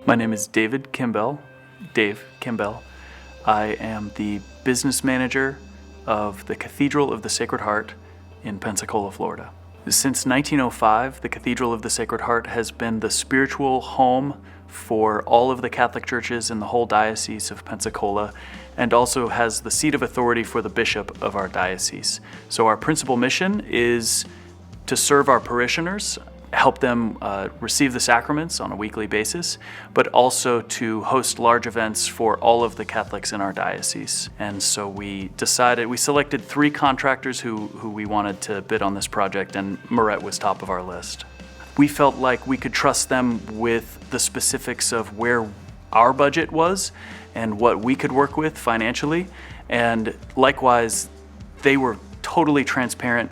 My name is Dave Kimball. I am the business manager of the Cathedral of the Sacred Heart in Pensacola, Florida. Since 1905, the Cathedral of the Sacred Heart has been the spiritual home for all of the Catholic churches in the whole Diocese of Pensacola, and also has the seat of authority for the bishop of our diocese. So our principal mission is to serve our parishioners, help them receive the sacraments on a weekly basis, but also to host large events for all of the Catholics in our diocese. And so we selected 3 contractors who we wanted to bid on this project, and Morette was top of our list. We felt like we could trust them with the specifics of where our budget was and what we could work with financially, and likewise, they were totally transparent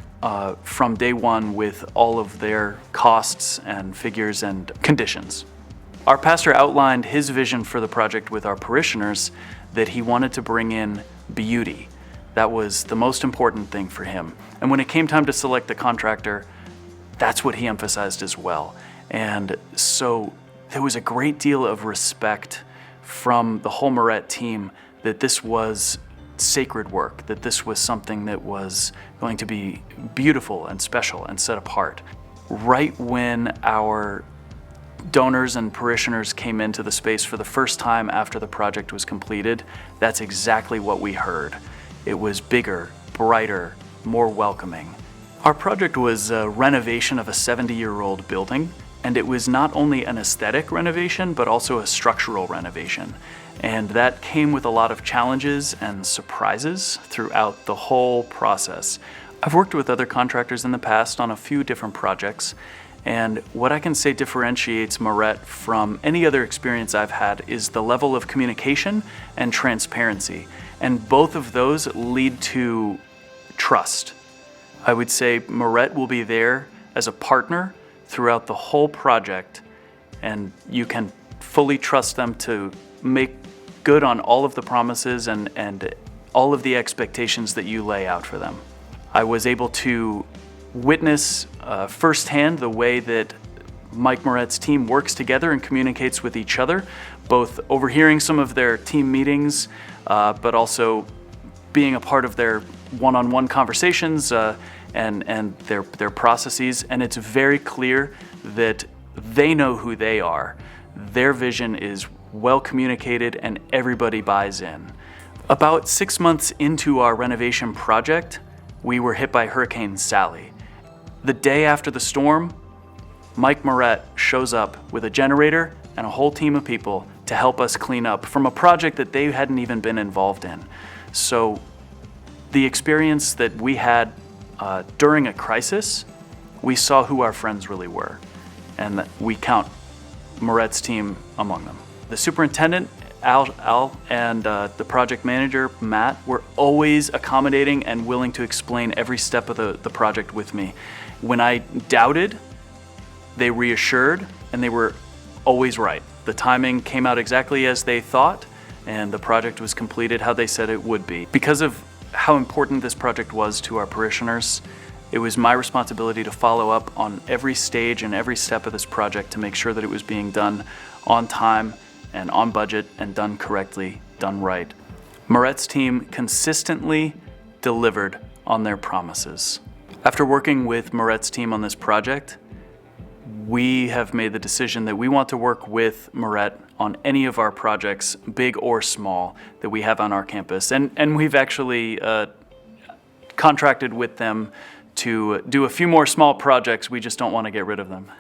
from day one with all of their costs and figures and conditions. Our pastor outlined his vision for the project with our parishioners, that he wanted to bring in beauty. That was the most important thing for him. And when it came time to select the contractor, that's what he emphasized as well. And so there was a great deal of respect from the whole Morette team that this was sacred work, that this was something that was going to be beautiful and special and set apart. Right when our donors and parishioners came into the space for the first time after the project was completed, that's exactly what we heard. It was bigger, brighter, more welcoming. Our project was a renovation of a 70-year-old building, and it was not only an aesthetic renovation, but also a structural renovation. And that came with a lot of challenges and surprises throughout the whole process. I've worked with other contractors in the past on a few different projects, and what I can say differentiates Morette from any other experience I've had is the level of communication and transparency. And both of those lead to trust. I would say Morette will be there as a partner throughout the whole project, and you can fully trust them to make good on all of the promises and all of the expectations that you lay out for them. I was able to witness firsthand the way that Mike Morette's team works together and communicates with each other, both overhearing some of their team meetings, but also being a part of their one-on-one conversations and their processes. And it's very clear that they know who they are. Their vision is well communicated and everybody buys in. About 6 months into our renovation project, we were hit by Hurricane Sally. The day after the storm, Mike Morette shows up with a generator and a whole team of people to help us clean up from a project that they hadn't even been involved in. So the experience that we had during a crisis, we saw who our friends really were, and that we count Morette's team among them. The superintendent, Al, and the project manager, Matt, were always accommodating and willing to explain every step of the project with me. When I doubted, they reassured, and they were always right. The timing came out exactly as they thought, and the project was completed how they said it would be. Because of how important this project was to our parishioners, it was my responsibility to follow up on every stage and every step of this project to make sure that it was being done on time and on budget and done correctly, done right. Morette's team consistently delivered on their promises. After working with Morette's team on this project, we have made the decision that we want to work with Morette on any of our projects, big or small, that we have on our campus. And we've actually contracted with them to do a few more small projects. We just don't want to get rid of them.